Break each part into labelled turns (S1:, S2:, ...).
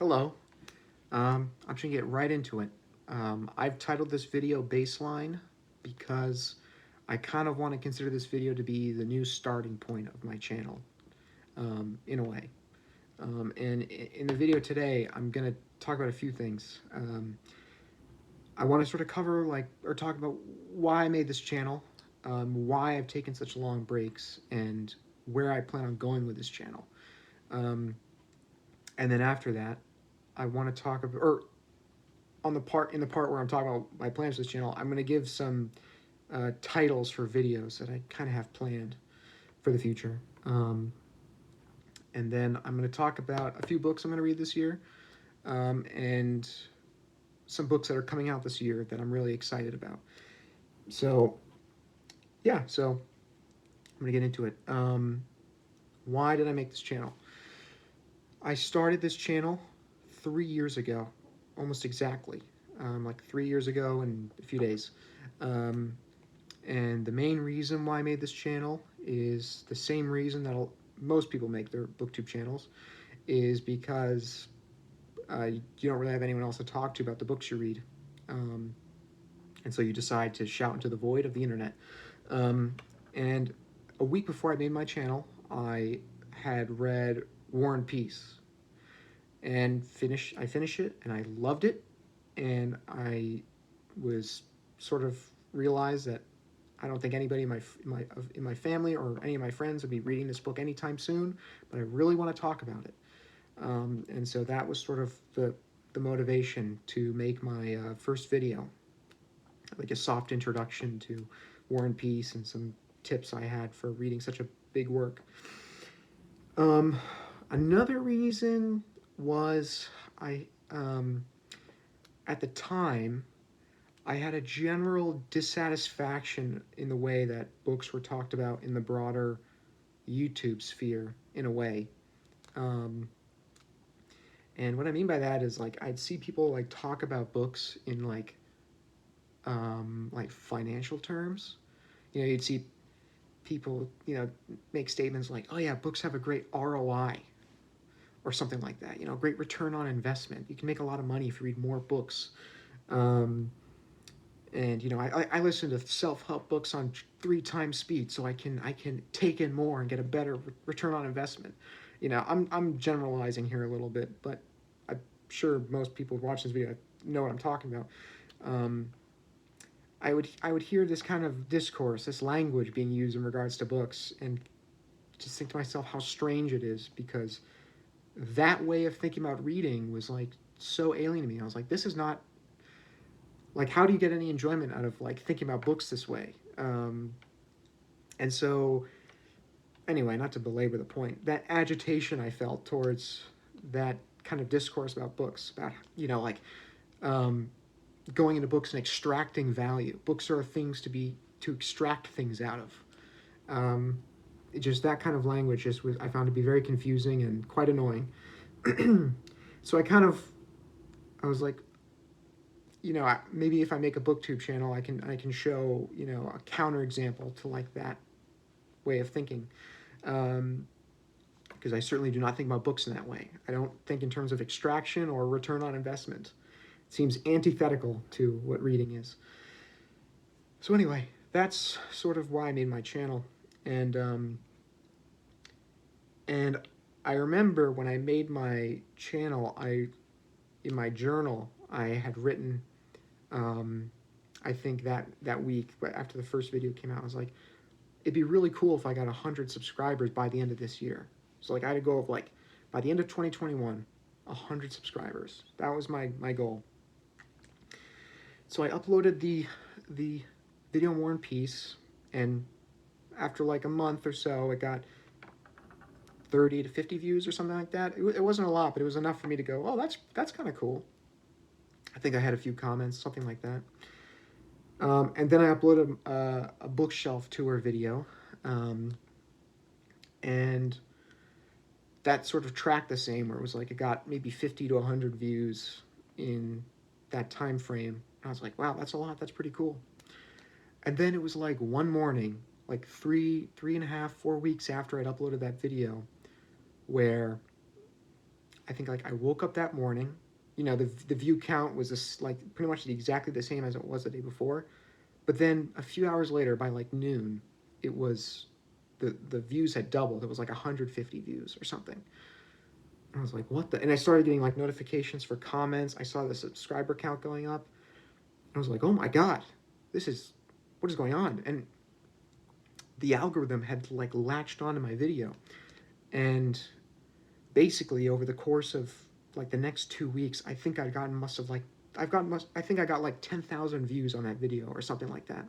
S1: Hello. I'm just gonna get right into it. I've titled this video Baseline because I kind of want to consider this video to be the new starting point of my channel, in a way. And in the video today, I'm gonna talk about a few things. I want to sort of cover or talk about why I made this channel, why I've taken such long breaks, and where I plan on going with this channel. Um, and then after that, I want to talk about, or in the part where I'm talking about my plans for this channel, I'm going to give some titles for videos that I kind of have planned for the future. And then I'm going to talk about a few books I'm going to read this year, and some books that are coming out this year that I'm really excited about. So, yeah, so I'm going to get into it. Why did I make this channel? I started this channel 3 years ago, almost exactly, like 3 years ago and a few days. And the main reason why I made this channel is the same reason that most people make their booktube channels, is because you don't really have anyone else to talk to about the books you read. And so you decide to shout into the void of the internet. And a week before I made my channel, I had read War and Peace, and I finished it, and I loved it, and I was sort of realized that I don't think anybody in my family or any of my friends would be reading this book anytime soon, but I really want to talk about it. And so that was sort of the motivation to make my first video, like a soft introduction to War and Peace and some tips I had for reading such a big work. Another reason was at the time, I had a general dissatisfaction in the way that books were talked about in the broader YouTube sphere, in a way. And what I mean by that is, like, I'd see people like talk about books in like financial terms. You'd see people, make statements like, "Oh yeah, books have a great ROI," or something like that. Great return on investment. You can make a lot of money if you read more books. And I listen to self-help books on 3 times speed, so I can take in more and get a better return on investment. I'm generalizing here a little bit, but I'm sure most people watching this video know what I'm talking about. I would hear this kind of discourse, this language being used in regards to books, and just think to myself how strange it is, because that way of thinking about reading was like so alien to me. I was like, this is not, like, how do you get any enjoyment out of like thinking about books this way? And so, anyway, not to belabor the point, that agitation I felt towards that kind of discourse about books, about um, going into books and extracting value. Books are things to extract things out of. Just that kind of language I found to be very confusing and quite annoying. So I was like, maybe if I make a booktube channel, I can show a counterexample to like that way of thinking, because I certainly do not think about books in that way. I don't think in terms of extraction or return on investment. It seems antithetical to what reading is. So anyway, that's sort of why I made my channel, and I remember when I made my channel, in my journal I had written. I think that week, after the first video came out, I was like, it'd be really cool if I got 100 subscribers by the end of this year. So like I had to go of like, by the end of 2021, 100 subscribers. That was my goal. So I uploaded the video on War and Peace, and after like a month or so, it got 30 to 50 views or something like that. It wasn't a lot, but it was enough for me to go, oh, that's kind of cool. I think I had a few comments, something like that. And then I uploaded a bookshelf tour video, and that sort of tracked the same, where it was like it got maybe 50 to 100 views in that time frame. And I was like, wow, that's a lot. That's pretty cool. And then it was like one morning, like three and a half, 4 weeks after I'd uploaded that video, where I think like I woke up that morning. The view count was this, like pretty much exactly the same as it was the day before. But then a few hours later, by like noon, it was the views had doubled. It was like 150 views or something. And I was like, what the? And I started getting like notifications for comments. I saw the subscriber count going up. And I was like, oh my god, this is what is going on? And the algorithm had like latched onto my video, and basically over the course of like the next 2 weeks, I think I'd gotten must have like I think I got like 10,000 views on that video or something like that.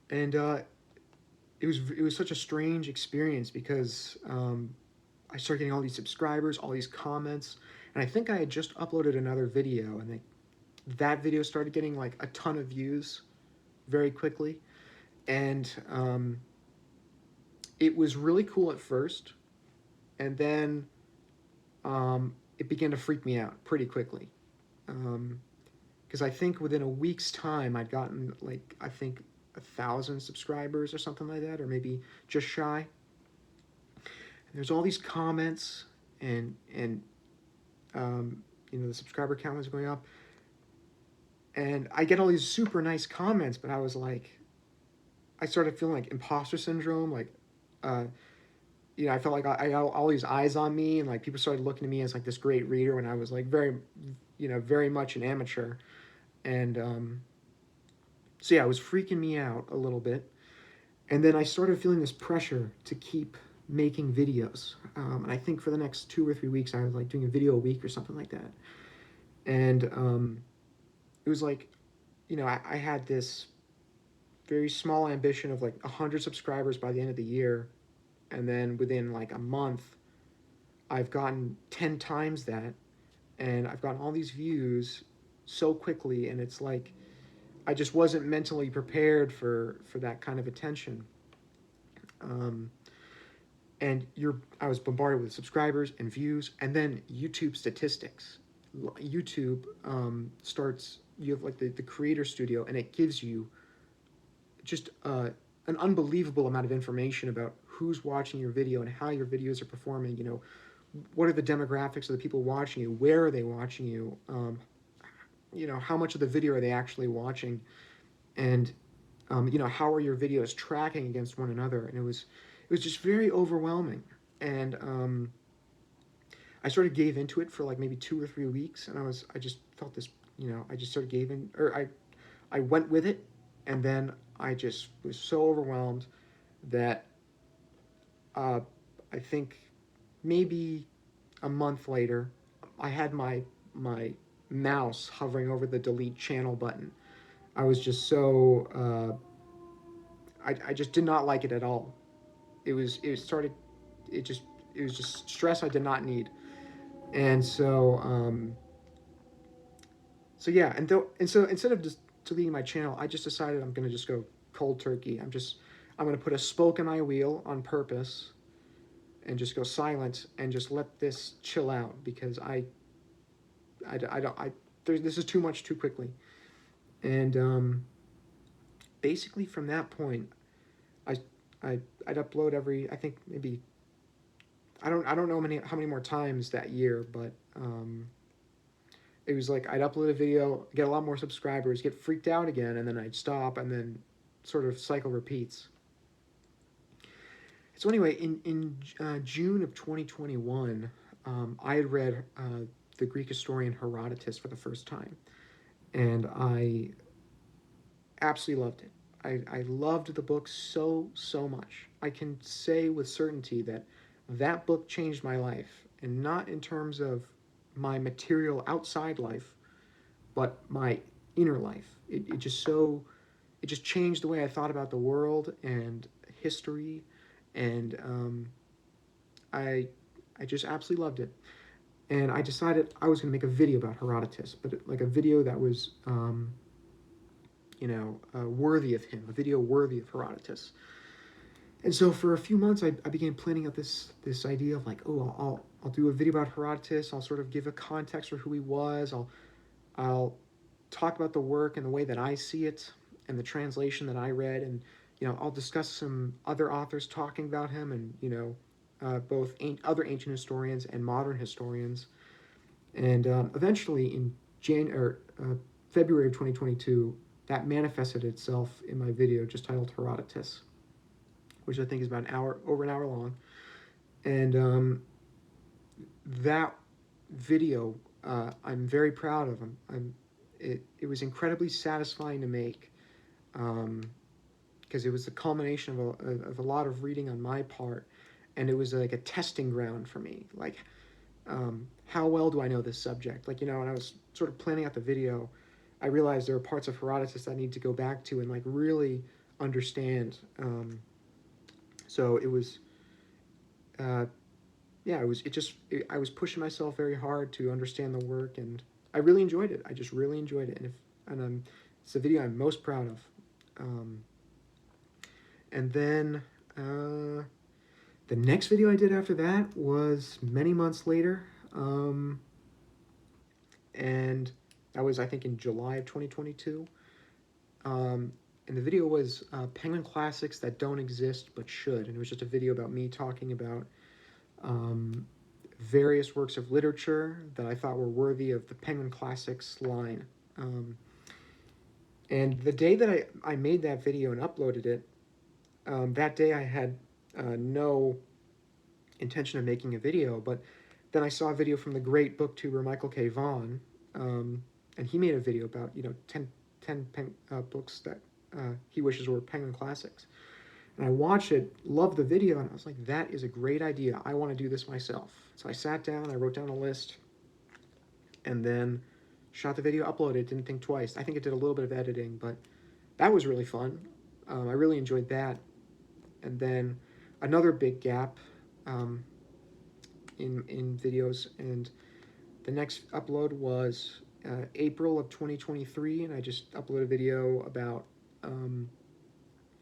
S1: And it was such a strange experience because I started getting all these subscribers, all these comments, and I think I had just uploaded another video, and that video started getting like a ton of views very quickly, and it was really cool at first, and then it began to freak me out pretty quickly, because I think within a week's time I'd gotten like I think 1,000 subscribers or something like that, or maybe just shy. And there's all these comments, and the subscriber count was going up, and I get all these super nice comments, but I was like, I started feeling like imposter syndrome, like, I felt like I had all these eyes on me, and like people started looking at me as like this great reader when I was like very much an amateur, and so yeah, it was freaking me out a little bit, and then I started feeling this pressure to keep making videos, and I think for the next 2 or 3 weeks I was like doing a video a week or something like that, and it was like, I had this very small ambition of like 100 subscribers by the end of the year, and then within like a month I've gotten 10 times that, and I've gotten all these views so quickly, and it's like I just wasn't mentally prepared for that kind of attention. um, and I was bombarded with subscribers and views, and then YouTube statistics. YouTube starts, you have like the creator studio, and it gives you just an unbelievable amount of information about who's watching your video and how your videos are performing. What are the demographics of the people watching you? Where are they watching you? How much of the video are they actually watching? And how are your videos tracking against one another? And it was just very overwhelming. And I sort of gave into it for like maybe 2 or 3 weeks, and I just felt this. I just sort of gave in, or I went with it, and then I just was so overwhelmed that I think maybe a month later, I had my mouse hovering over the delete channel button. I was just so I just did not like it at all. It started it just it was just stress I did not need, and so yeah, and so instead of just deleting my channel, I just decided I'm gonna just go cold turkey. I'm gonna put a spoke in my wheel on purpose, and just go silent and just let this chill out, because I don't I this is too much too quickly. And basically from that point, I I'd upload every, I think maybe, I don't know how many more times that year, but it was like I'd upload a video, get a lot more subscribers, get freaked out again, and then I'd stop, and then sort of cycle repeats. So anyway, in June of 2021, I had read the Greek historian Herodotus for the first time, and I absolutely loved it. I loved the book so much. I can say with certainty that that book changed my life, and not in terms of my material outside life, but my inner life. It just changed the way I thought about the world and history, and I I just absolutely loved it. And I decided I was going to make a video about Herodotus, but like a video that was worthy of him, a video worthy of Herodotus. And so for a few months, I began planning out this idea of like, oh, I'll do a video about Herodotus. I'll sort of give a context for who he was. I'll talk about the work and the way that I see it, and the translation that I read, and I'll discuss some other authors talking about him, and both other ancient historians and modern historians. And eventually, in February of 2022, that manifested itself in my video just titled Herodotus, which I think is about over an hour long. And that video, I'm very proud of. It was incredibly satisfying to make, because it was the culmination of a lot of reading on my part, and it was like a testing ground for me. Like, how well do I know this subject? Like, when I was sort of planning out the video, I realized there are parts of Herodotus I need to go back to and like really understand. So it was, yeah, I was pushing myself very hard to understand the work, and I really enjoyed it. I just really enjoyed it, it's a video I'm most proud of. And then the next video I did after that was many months later, and that was, I think, in July of 2022. And the video was Penguin Classics That Don't Exist But Should, and it was just a video about me talking about various works of literature that I thought were worthy of the Penguin Classics line. And the day that I made that video and uploaded it, that day I had no intention of making a video, but then I saw a video from the great booktuber Michael K. Vaughan, and he made a video about 10 books that he wishes were Penguin Classics. And I watched it, loved the video, and I was like, that is a great idea. I want to do this myself. So I sat down, I wrote down a list, and then shot the video, uploaded it, didn't think twice. I think it did a little bit of editing, but that was really fun. I really enjoyed that. And then another big gap in videos, and the next upload was April of 2023, and I just uploaded a video about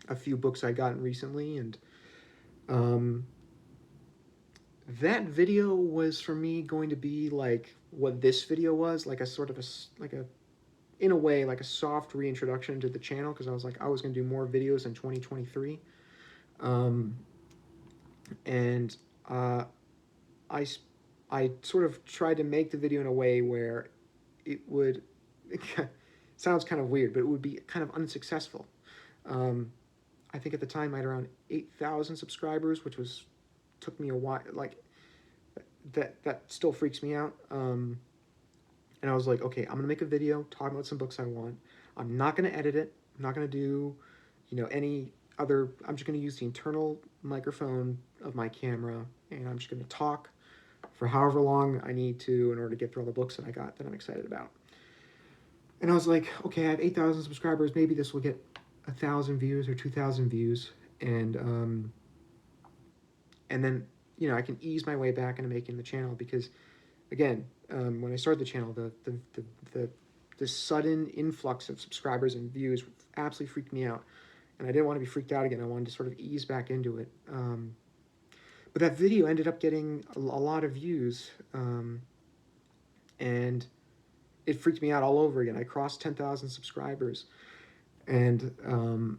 S1: a few books I gotten recently, and that video was for me going to be like what this video was, like a sort of in a way, like a soft reintroduction to the channel, because I was like, I was going to do more videos in 2023. And I sort of tried to make the video in a way where it would, it sounds kind of weird, but it would be kind of unsuccessful. I think at the time I had around 8,000 subscribers, which took me a while. Like, that still freaks me out. And I was like, okay, I'm gonna make a video talking about some books I want. I'm not gonna edit it. I'm not gonna do, any other. I'm just gonna use the internal microphone of my camera, and I'm just gonna talk for however long I need to in order to get through all the books that I got that I'm excited about. And I was like, okay, I have 8,000 subscribers. Maybe this will get 1,000 views or 2,000 views, and then I can ease my way back into making the channel, because again, when I started the channel, the sudden influx of subscribers and views absolutely freaked me out, and I didn't want to be freaked out again. I wanted to sort of ease back into it. But that video ended up getting a lot of views, and it freaked me out all over again. I crossed 10,000 subscribers, and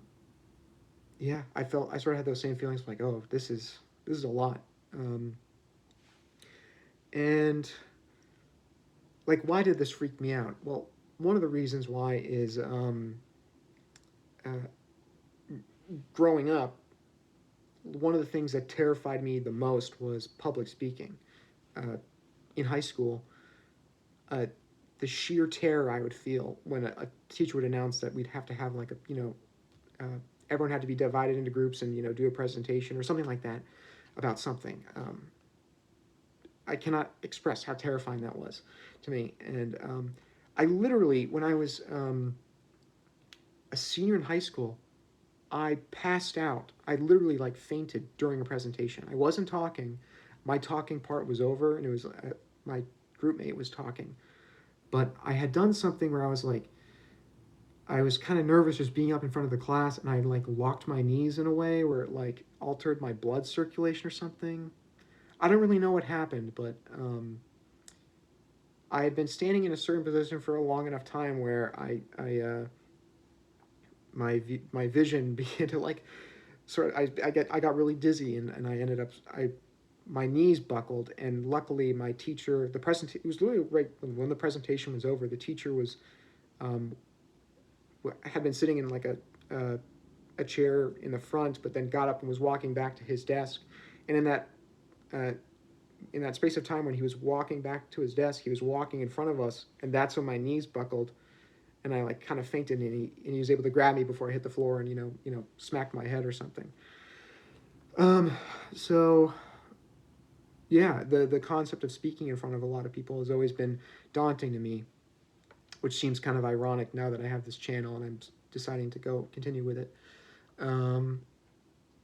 S1: yeah, I sort of had those same feelings, like, oh, this is a lot. And like, why did this freak me out? Well, one of the reasons why is growing up, one of the things that terrified me the most was public speaking. In high school, the sheer terror I would feel when a teacher would announce that we'd have to have like everyone had to be divided into groups and do a presentation or something like that about something. I cannot express how terrifying that was to me. And I literally, when I was a senior in high school, I passed out. I literally like fainted during a presentation. I wasn't talking. My talking part was over, and it was my group mate was talking. But I had done something where I was kind of nervous just being up in front of the class, and I like locked my knees in a way where it like altered my blood circulation or something. I don't really know what happened, but I had been standing in a certain position for a long enough time where my vision began to like I got really dizzy, and I ended up my knees buckled, and luckily my teacher, it was literally right when the presentation was over. The teacher was um, had been sitting in like a chair in the front, but then got up and was walking back to his desk, and uh, in that space of time when he was walking back to his desk, he was walking in front of us, and that's when my knees buckled, and I like kind of fainted, and he was able to grab me before I hit the floor, and smacked my head or something. Um, so yeah, the concept of speaking in front of a lot of people has always been daunting to me, which seems kind of ironic now that I have this channel and I'm deciding to go continue with it. Um,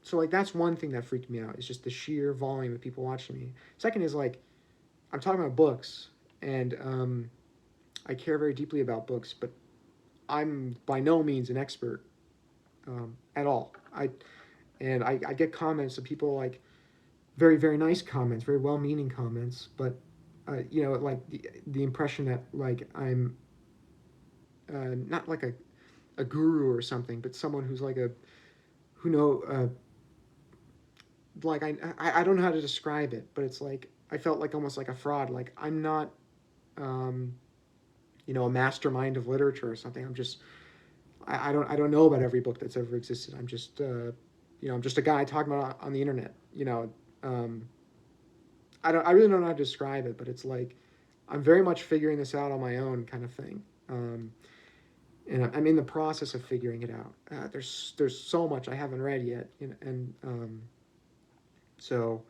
S1: so like that's one thing that freaked me out, is just the sheer volume of people watching me. Second is like I'm talking about books, and I care very deeply about books, but I'm by no means an expert at all. I get comments of people like very very nice comments, very well meaning comments, but like the impression that like I'm not like a guru or something, but someone who's like a who know like I don't know how to describe it, but it's like I felt like almost like a fraud. Like I'm not um, a mastermind of literature or something. I don't know about every book that's ever existed. I'm just I'm just a guy talking about it on the internet. Um, I really don't know how to describe it, but it's like I'm very much figuring this out on my own, kind of thing. And I'm in the process of figuring it out. There's so much I haven't read yet, and so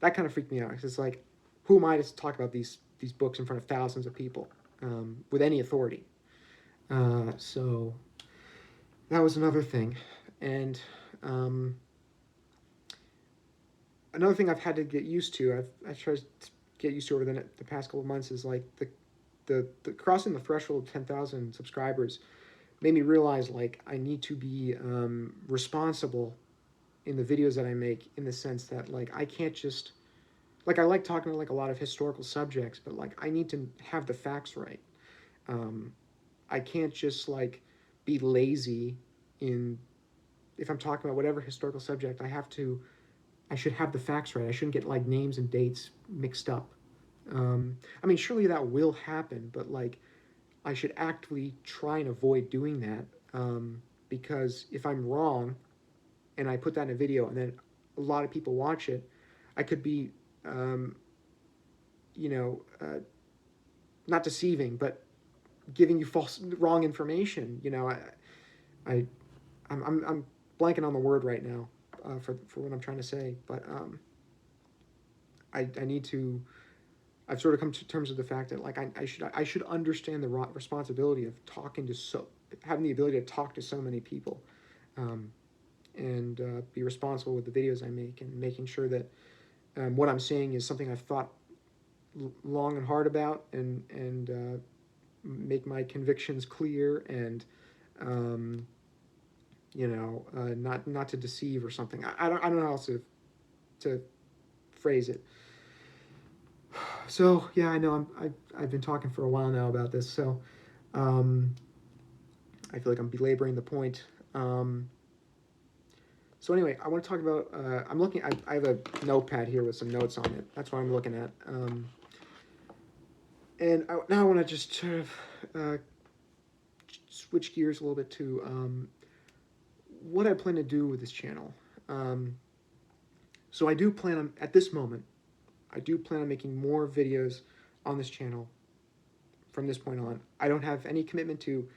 S1: that kind of freaked me out. 'Cause it's like, who am I to talk about these books in front of thousands of people with any authority? So that was another thing, and um, another thing I've had to get used to. I've tried to get used to over the past couple of months is like the crossing the threshold of 10,000 subscribers made me realize like I need to be responsible in the videos that I make, in the sense that like I can't just like I like talking about like a lot of historical subjects, but like I need to have the facts right. Um, I can't just like be lazy in if I'm talking about whatever historical subject. I should have the facts right. I shouldn't get like names and dates mixed up. I mean, surely that will happen, but like I should actively try and avoid doing that, because if I'm wrong and I put that in a video and then a lot of people watch it, I could be, um, you know, not deceiving, but giving you wrong information. I, I'm blanking on the word right now for what I'm trying to say, but I need to. I've sort of come to terms with the fact that like I should understand the responsibility of having the ability to talk to so many people, um, and be responsible with the videos I make, and making sure that what I'm saying is something I've thought long and hard about, and make my convictions clear, and um, not to deceive or something. I don't know how else to phrase it. So yeah, I know I've been talking for a while now about this, so um, I feel like I'm belaboring the point. So anyway, I want to talk about. I'm looking. I have a notepad here with some notes on it. That's what I'm looking at. Now I want to just sort of switch gears a little bit to what I plan to do with this channel. So I do plan on, at this moment, I do plan on making more videos on this channel from this point on. I don't have any commitment to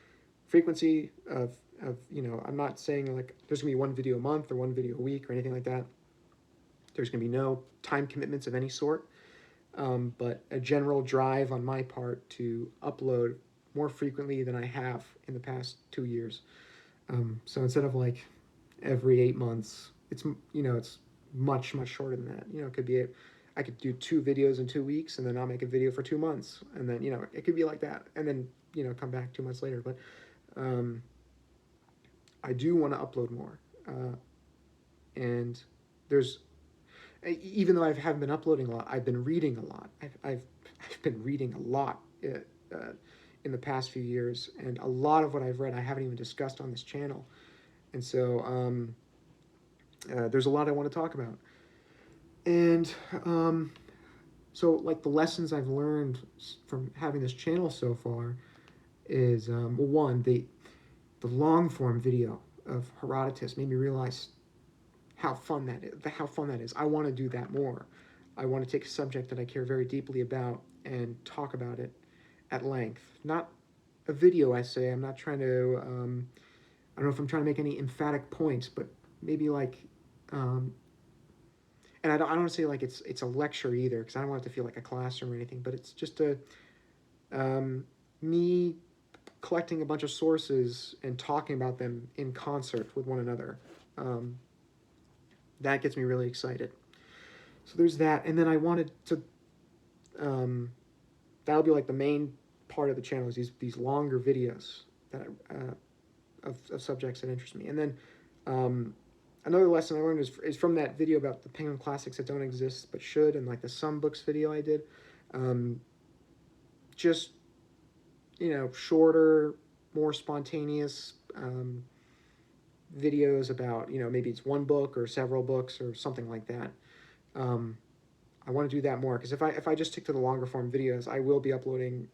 S1: frequency of I'm not saying like there's gonna be one video a month or one video a week or anything like that. There's gonna be no time commitments of any sort, but a general drive on my part to upload more frequently than I have in the past 2 years. So instead of like every 8 months, it's much shorter than that. It could be I could do 2 videos in 2 weeks, and then I'll make a video for 2 months, and then it could be like that, and then come back 2 months later. But I do want to upload more, and there's even though I haven't been uploading a lot, I've been reading a lot. I've been reading a lot in the past few years, and a lot of what I've read I haven't even discussed on this channel, and so there's a lot I want to talk about. And so, like, the lessons I've learned from having this channel so far is, well, one, the long form video of Herodotus made me realize how fun that is. How fun that is. I want to do that more. I want to take a subject that I care very deeply about and talk about it at length. Not a video essay. I'm not trying to. I don't know if I'm trying to make any emphatic points, but maybe like, and I don't want to say like it's a lecture either, because I don't want it to feel like a classroom or anything. But it's just me collecting a bunch of sources and talking about them in concert with one another. That gets me really excited. So there's that, and then I wanted to. That'll be like the main part of the channel, is these longer videos that of subjects that interest me. And then another lesson I learned is from that video about the Penguin classics that don't exist but should, and like the Some Books video I did. Just, shorter, more spontaneous videos about, maybe it's one book or several books or something like that. I want to do that more, because if I just stick to the longer form videos, I will be uploading,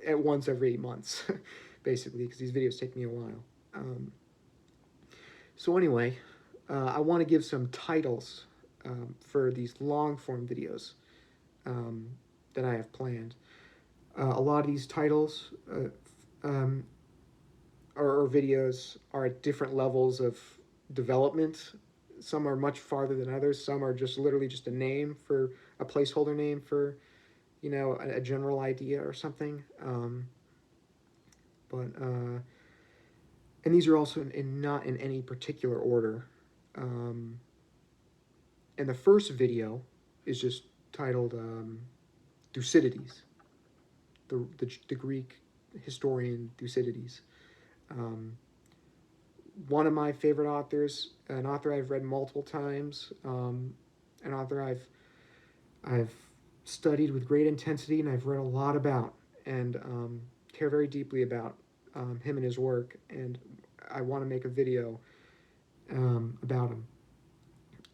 S1: at once every 8 months, basically, because these videos take me a while. So anyway, I want to give some titles for these long form videos that I have planned. A lot of these titles or videos are at different levels of development. Some are much farther than others. Some are just literally just a name, for a placeholder name for, a general idea or something. And these are also not in any particular order. And the first video is just titled Thucydides, the Greek historian Thucydides. One of my favorite authors, an author I've read multiple times, an author I've studied with great intensity and I've read a lot about, and care very deeply about him and his work, and I want to make a video about him.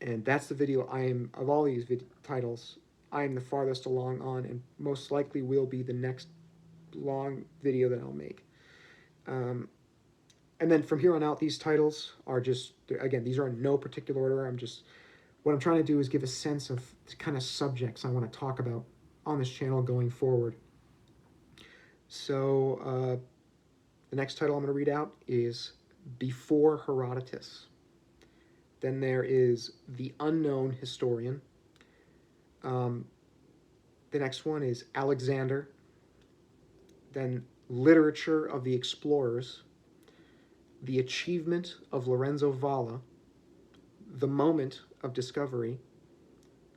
S1: And that's the video of all these titles, I am the farthest along on, and most likely will be the next long video that I'll make. And then from here on out, these titles are just, again, these are in no particular order. What I'm trying to do is give a sense of the kind of subjects I want to talk about on this channel going forward. So the next title I'm going to read out is Before Herodotus. Then there is The Unknown Historian. The next one is Alexander. Then Literature of the Explorers. The Achievement of Lorenzo Valla. The Moment of Discovery.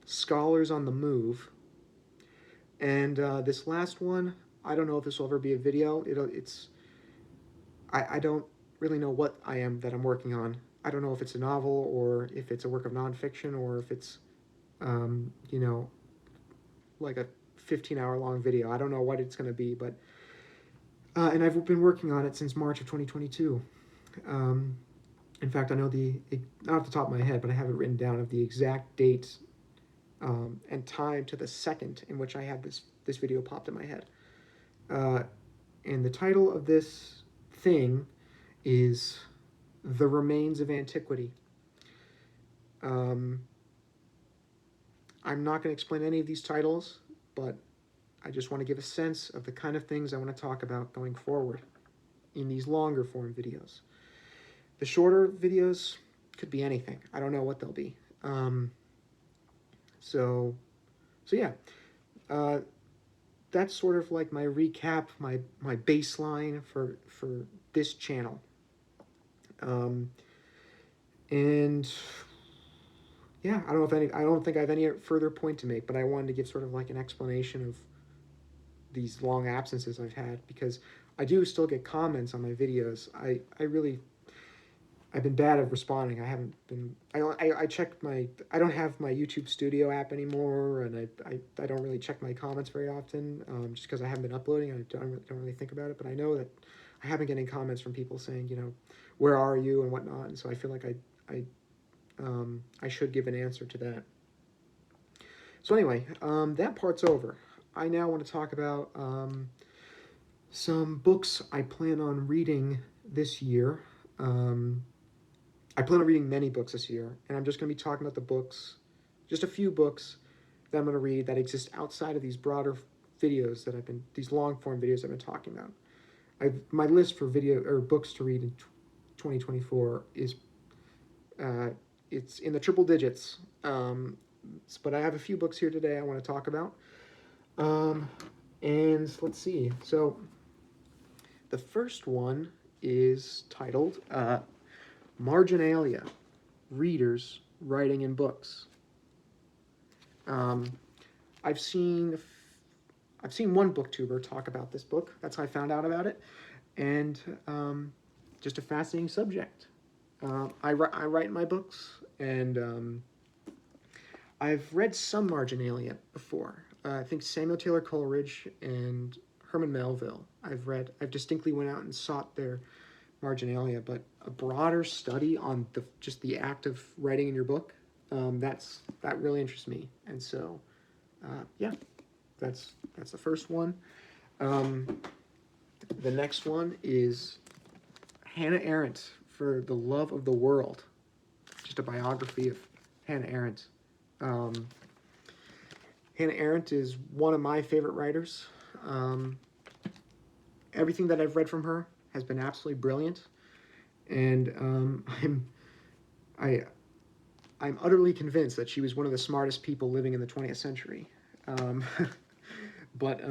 S1: Scholars on the Move. And this last one, I don't know if this will ever be a video. I don't really know what that I'm working on. I don't know if it's a novel or if it's a work of nonfiction or if it's, like a 15-hour long video. I don't know what it's going to be, but and I've been working on it since March of 2022. In fact, I know not off the top of my head, but I have it written down of the exact date and time to the second in which I had this video popped in my head. And the title of this thing is The Remains of Antiquity. I'm not going to explain any of these titles, but I just want to give a sense of the kind of things I want to talk about going forward in these longer form videos. The shorter videos could be anything. I don't know what they'll be. So yeah. That's sort of like my recap, my baseline for this channel. And yeah, I don't think I have any further point to make, but I wanted to give sort of like an explanation of these long absences I've had, because I do still get comments on my videos. I've been bad at responding. I checked I don't have my YouTube Studio app anymore, and I don't really check my comments very often, just because I haven't been uploading. I don't really think about it, but I know that I have been getting comments from people saying, where are you and whatnot, and so I feel like I should give an answer to that. So anyway, that part's over. I now want to talk about some books I plan on reading this year. Um, I plan on reading many books this year, and I'm just going to be talking about the books, just a few books that I'm going to read that exist outside of these broader videos that these long form videos I've been talking about. My list for video or books to read in 2024 is uh, it's in the triple digits. But I have a few books here today I want to talk about. And let's see. So the first one is titled Marginalia: Readers Writing in Books. Um, I've seen one booktuber talk about this book. That's how I found out about it, and just a fascinating subject. I write in my books, and I've read some marginalia before. I think Samuel Taylor Coleridge and Herman Melville. I've distinctly went out and sought their marginalia, but a broader study on just the act of writing in your book, that really interests me. And so, yeah, that's the first one. The next one is Hannah Arendt, For the Love of the World, just a biography of Hannah Arendt. Hannah Arendt is one of my favorite writers. Everything that I've read from her has been absolutely brilliant, and I'm utterly convinced that she was one of the smartest people living in the 20th century. But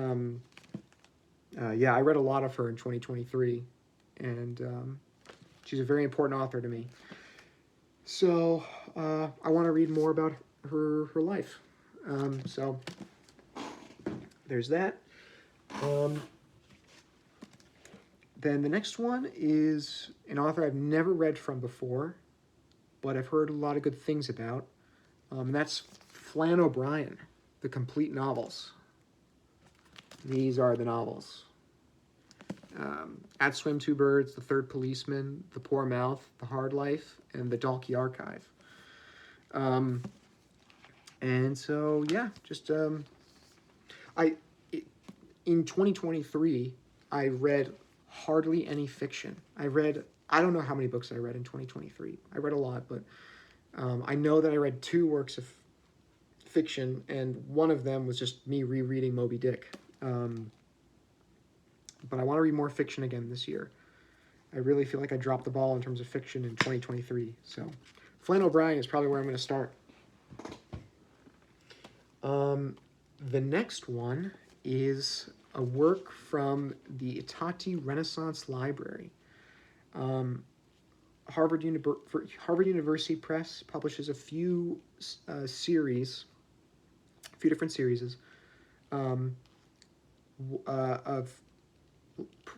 S1: yeah, I read a lot of her in 2023, and she's a very important author to me. So I want to read more about her life. So there's that. Then the next one is an author I've never read from before, but I've heard a lot of good things about. And that's Flann O'Brien, The Complete Novels. These are the novels. At Swim Two Birds, The Third Policeman, The Poor Mouth, The Hard Life, and The Dalkey Archive. And so, yeah, just in 2023, I read hardly any fiction. I don't know how many books I read in 2023. I read a lot, but I know that I read 2 works of fiction, and one of them was just me rereading Moby Dick. But I want to read more fiction again this year. I really feel like I dropped the ball in terms of fiction in 2023. So Flann O'Brien is probably where I'm going to start. The next one is a work from the Itati Renaissance Library. Harvard University Press publishes a few different series of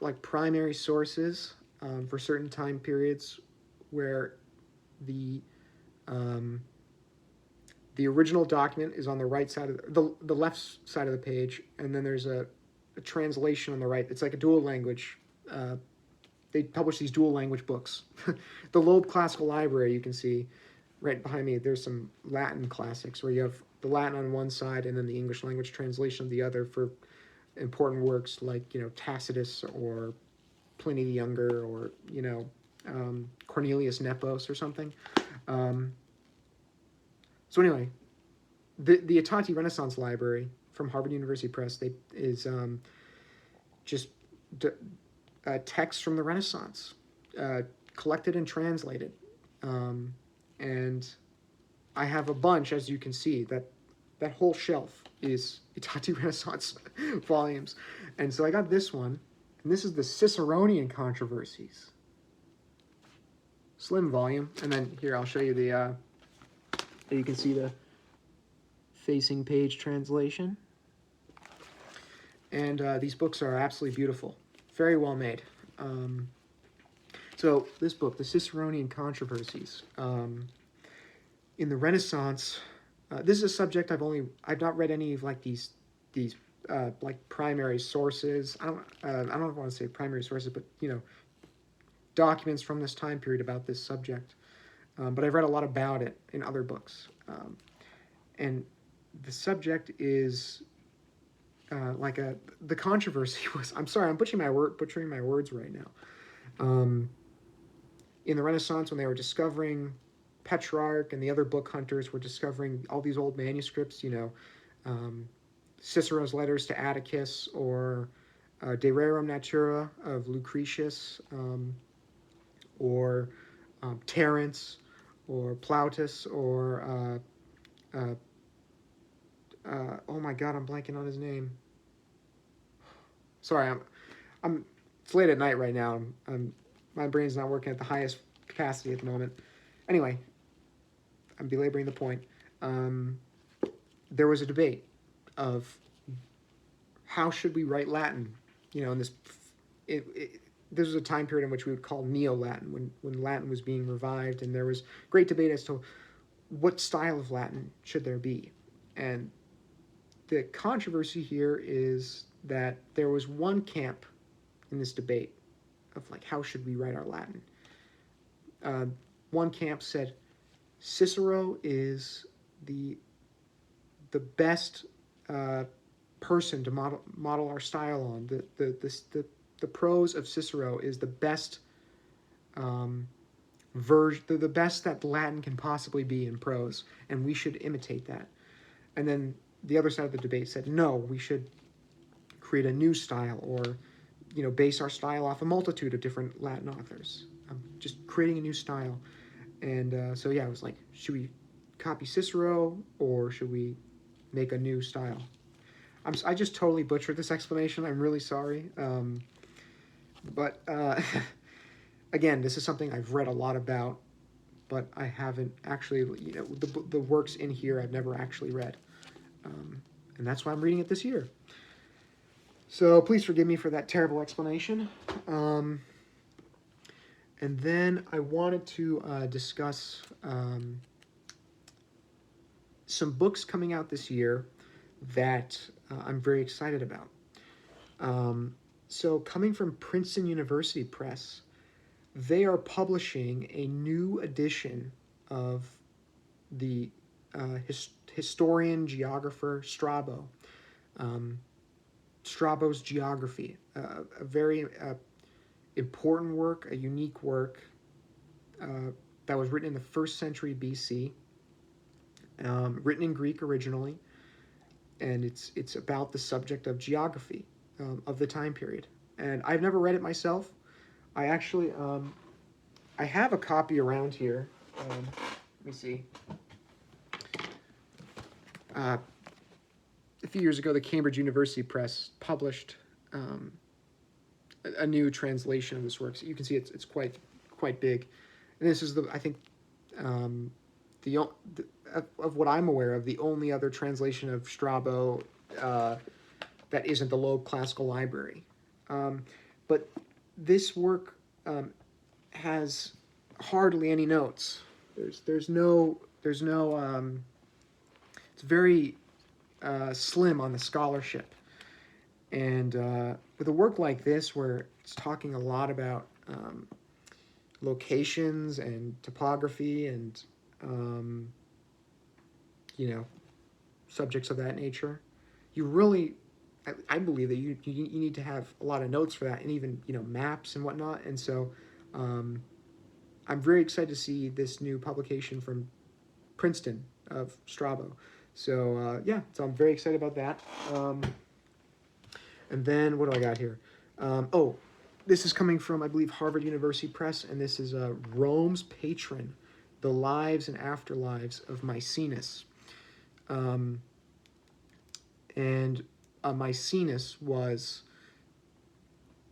S1: like primary sources for certain time periods where the original document is on the right side of the left side of the page, and then there's a translation on the right. It's like a dual language. They publish these dual language books. The Loeb Classical Library, you can see right behind me, there's some Latin classics where you have the Latin on one side and then the English language translation on the other for important works like, Tacitus or Pliny the Younger or, Cornelius Nepos or something. So anyway, the Itati Renaissance Library from Harvard University Press is just texts from the Renaissance, collected and translated. And I have a bunch, as you can see, that whole shelf is Itati Renaissance volumes. And so I got this one, and this is the Ciceronian Controversies. Slim volume. And then here, I'll show you you can see the facing page translation. And these books are absolutely beautiful. Very well made. So this book, the Ciceronian Controversies, in the Renaissance, this is a subject I've not read any of like these like primary sources. I don't want to say primary sources, but documents from this time period about this subject. But I've read a lot about it in other books, and the subject is the controversy was. I'm sorry, I'm butchering my words right now. Um, in the Renaissance, when they were discovering Petrarch and the other book hunters were discovering all these old manuscripts, um, Cicero's letters to Atticus or De Rerum Natura of Lucretius, or Terence or Plautus or oh my God, I'm blanking on his name. Sorry, I'm it's late at night right now. My brain's not working at the highest capacity at the moment. Anyway, I'm belaboring the point. Um, there was a debate of how should we write Latin. In this, this was a time period in which we would call Neo-Latin, when Latin was being revived, and there was great debate as to what style of Latin should there be. And the controversy here is that there was one camp in this debate of like how should we write our Latin. Uh, one camp said Cicero is the best person to model our style on. The prose of Cicero is the best version, the best that Latin can possibly be in prose, and we should imitate that. And then the other side of the debate said, no, we should create a new style, or base our style off a multitude of different Latin authors. Just creating a new style. And so yeah, I was like, should we copy Cicero or should we make a new style? I just totally butchered this explanation. I'm really sorry. But again, this is something I've read a lot about, but I haven't actually, the works in here I've never actually read. And that's why I'm reading it this year. So please forgive me for that terrible explanation. And then I wanted to discuss some books coming out this year that I'm very excited about. So coming from Princeton University Press, they are publishing a new edition of the historian geographer Strabo. Strabo's Geography, a very important work, a unique work that was written in the 1st century BC, written in Greek originally, and it's about the subject of geography of the time period. And I've never read it myself. I actually I have a copy around here. Let me see. A few years ago, the Cambridge University Press published a new translation of this work. So you can see it's quite big, and this is I think the of what I'm aware of, the only other translation of Strabo that isn't the Loeb Classical Library. But this work has hardly any notes. There's no it's very slim on the scholarship. And with a work like this, where it's talking a lot about locations and topography and subjects of that nature, you really, I believe that you need to have a lot of notes for that, and even maps and whatnot. And so I'm very excited to see this new publication from Princeton of Strabo. So so I'm very excited about that. And then what do I got here? This is coming from, I believe, Harvard University Press, and this is Rome's Patron, The Lives and Afterlives of Maecenas. And Maecenas was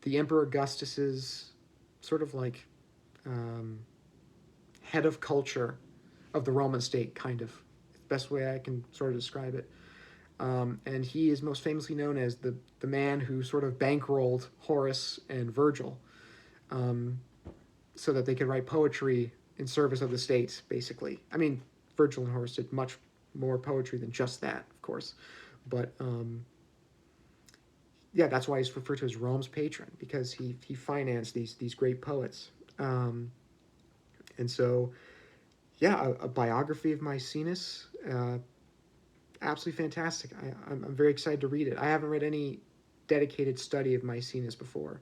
S1: the Emperor Augustus's sort of like head of culture of the Roman state, kind of. Best way I can sort of describe it. And he is most famously known as the man who sort of bankrolled Horace and Virgil so that they could write poetry in service of the state, basically. I mean, Virgil and Horace did much more poetry than just that, of course. But that's why he's referred to as Rome's patron, because he financed these great poets. And so, a biography of Maecenas. absolutely fantastic. I'm very excited to read it. I haven't read any dedicated study of Maecenas before.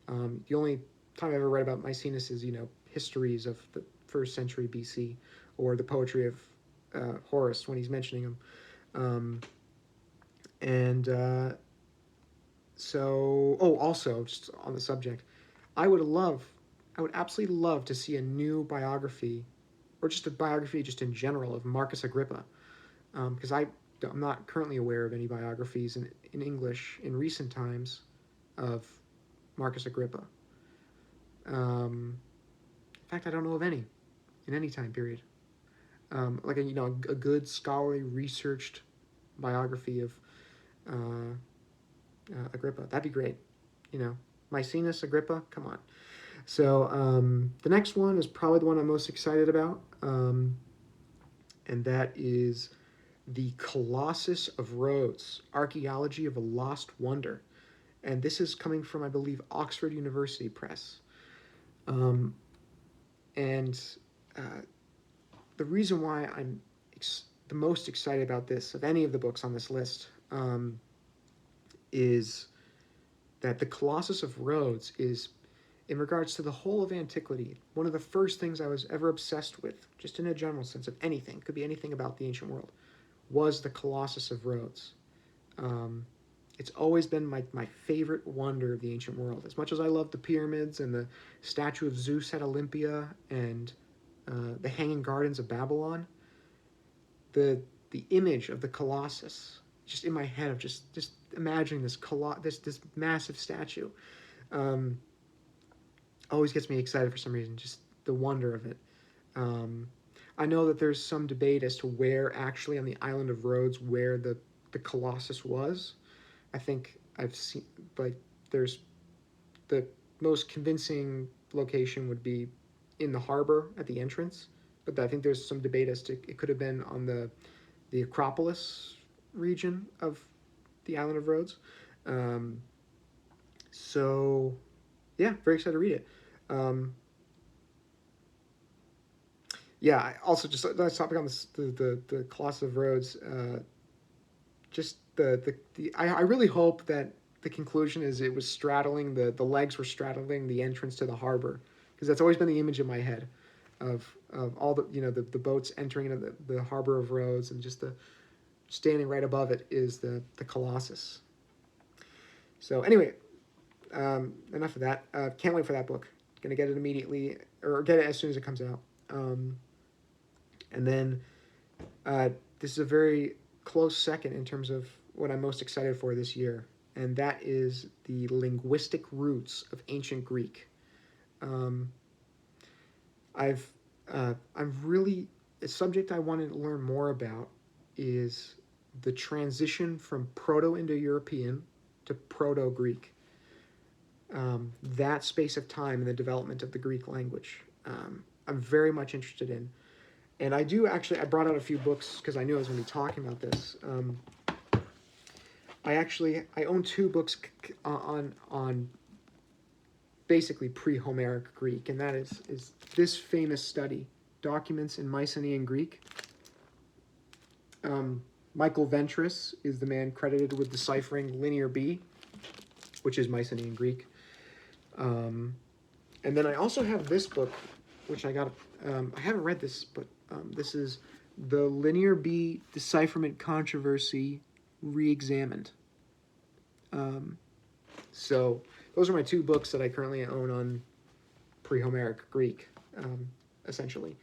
S1: The only time I ever read about Maecenas is, histories of the first century BC, or the poetry of Horace when he's mentioning him. Um, and so, oh, also, just on the subject, I would love, I would absolutely love to see a new biography, or just a biography just in general of Marcus Agrippa, because I'm not currently aware of any biographies in English in recent times of Marcus Agrippa. In fact, I don't know of any in any time period. Like a good scholarly researched biography of uh, Agrippa. That'd be great. You know, Maecenas, Agrippa. Come on. So the next one is probably the one I'm most excited about, and that is the Colossus of Rhodes: Archaeology of a Lost Wonder. And this is coming from, I believe, Oxford University Press. Um, and uh, the reason why I'm the most excited about this of any of the books on this list is that the Colossus of Rhodes is, in regards to the whole of antiquity, one of the first things I was ever obsessed with, just in a general sense of anything, could be anything about the ancient world, was the Colossus of Rhodes. Um, it's always been my favorite wonder of the ancient world. As much as I love the pyramids and the statue of Zeus at Olympia and the Hanging Gardens of Babylon, the image of the Colossus just in my head of just imagining this massive statue um, always gets me excited for some reason. Just the wonder of it. Um, I know that there's some debate as to where actually on the island of Rhodes where the Colossus was. I think I've seen like there's the most convincing location would be in the harbor at the entrance, but I think there's some debate as to it could have been on the Acropolis region of the island of Rhodes. Um, so yeah, very excited to read it. Um, yeah, I also just last topic on this, the Colossus of Rhodes. Just I really hope that the conclusion is it was straddling the legs were straddling the entrance to the harbor, because that's always been the image in my head of all the the boats entering into the harbor of Rhodes, and just the standing right above it is the Colossus. So anyway, enough of that. Can't wait for that book. Gonna get it immediately, or get it as soon as it comes out. Um, and then uh, this is a very close second in terms of what I'm most excited for this year, and that is the linguistic roots of ancient Greek. Um, I've I'm really a subject I wanted to learn more about is the transition from Proto-Indo-European to Proto-Greek. That space of time in the development of the Greek language. I'm very much interested in. And I do actually, I brought out a few books because I knew I was going to be talking about this. I own two books on basically pre-Homeric Greek, and that is this famous study, Documents in Mycenaean Greek. Michael Ventris is the man credited with deciphering Linear B, which is Mycenaean Greek. And then I also have this book, which I got. I haven't read this, but this is the Linear B Decipherment Controversy Reexamined. So those are my two books that I currently own on pre-Homeric Greek, essentially.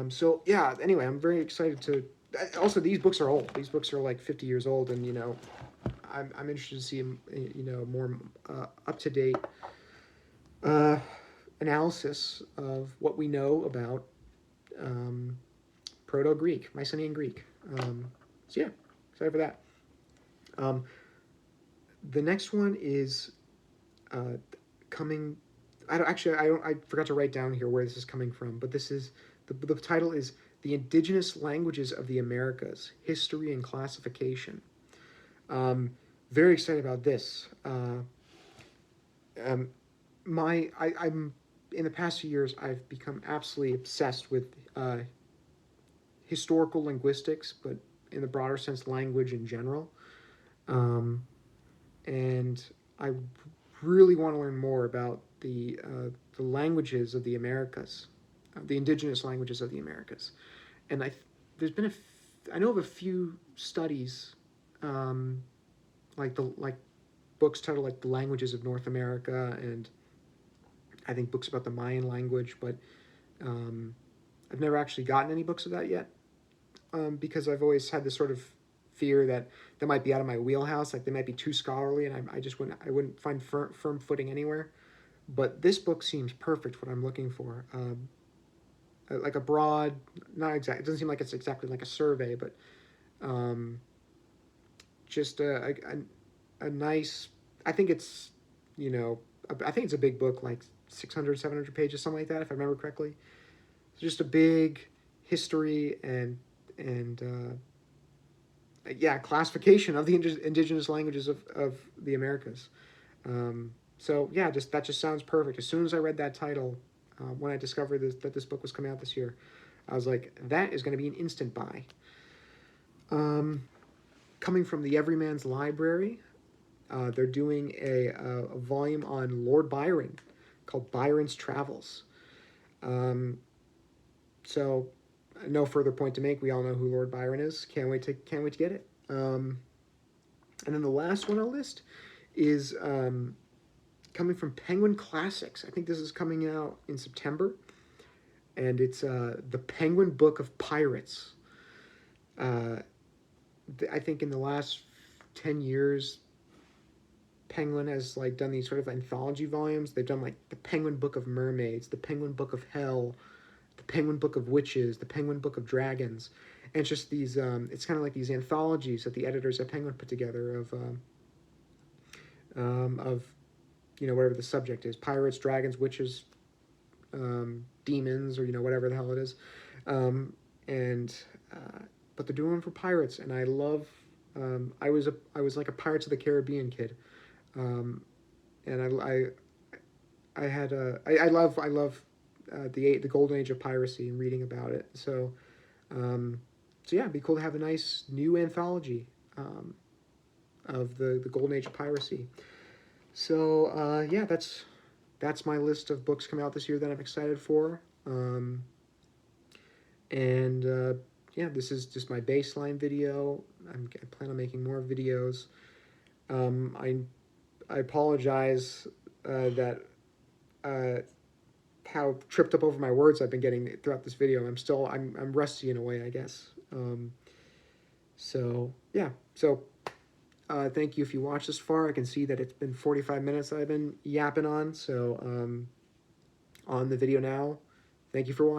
S1: So yeah. Anyway, I'm very excited to. Also, these books are old. These books are like 50 years old, and I'm interested to see more up to date analysis of what we know about Proto-Greek, Mycenaean Greek. So yeah, excited for that. Um, the next one is coming. I forgot to write down here where this is coming from, but this is the title is "The Indigenous Languages of the Americas: History and Classification." Very excited about this. Um, I'm in the past few years I've become absolutely obsessed with historical linguistics, but in the broader sense, language in general. Um, and I really want to learn more about the languages of the Americas, the indigenous languages of the Americas. And there's been I know of a few studies, um, like books titled like the languages of North America, and I think books about the Mayan language, but um, I've never actually gotten any books of that yet, because I've always had this sort of fear that they might be out of my wheelhouse, like they might be too scholarly, and I just wouldn't find firm footing anywhere. But this book seems perfect what I'm looking for. Like a broad, not exact. It doesn't seem like it's exactly like a survey, but um, just a nice. I think it's, you know, I think it's a big book, like 600, 700 pages, something like that, if I remember correctly. It's just a big history and yeah, classification of the indigenous languages of the Americas. So yeah, just that just sounds perfect. As soon as I read that title, when I discovered that this book was coming out this year, I was like, that is going to be an instant buy. Coming from the Everyman's Library, they're doing a volume on Lord Byron called Byron's Travels. Um, so no further point to make. We all know who Lord Byron is. Can't wait to get it. And then the last one I'll list is coming from Penguin Classics. I think this is coming out in September, and it's the Penguin Book of Pirates. Uh, I think in the last 10 years, Penguin has like done these sort of anthology volumes. They've done like the Penguin Book of Mermaids, the Penguin Book of Hell, the Penguin Book of Witches, the Penguin Book of Dragons, and it's just these. It's kind of like these anthologies that the editors at Penguin put together of whatever the subject is: pirates, dragons, witches, demons, or whatever the hell it is, and but they're doing them for pirates, and I love. I was like a Pirates of the Caribbean kid, and I love the golden age of piracy and reading about it. Um, so yeah, it'd be cool to have a nice new anthology of the golden age of piracy. So yeah, that's my list of books coming out this year that I'm excited for. And yeah, this is just my baseline video. I plan on making more videos. I apologize that how tripped up over my words I've been getting throughout this video. I'm rusty in a way, I guess. So yeah, so thank you if you watched this far. I can see that it's been 45 minutes that I've been yapping on. So on the video now, thank you for watching.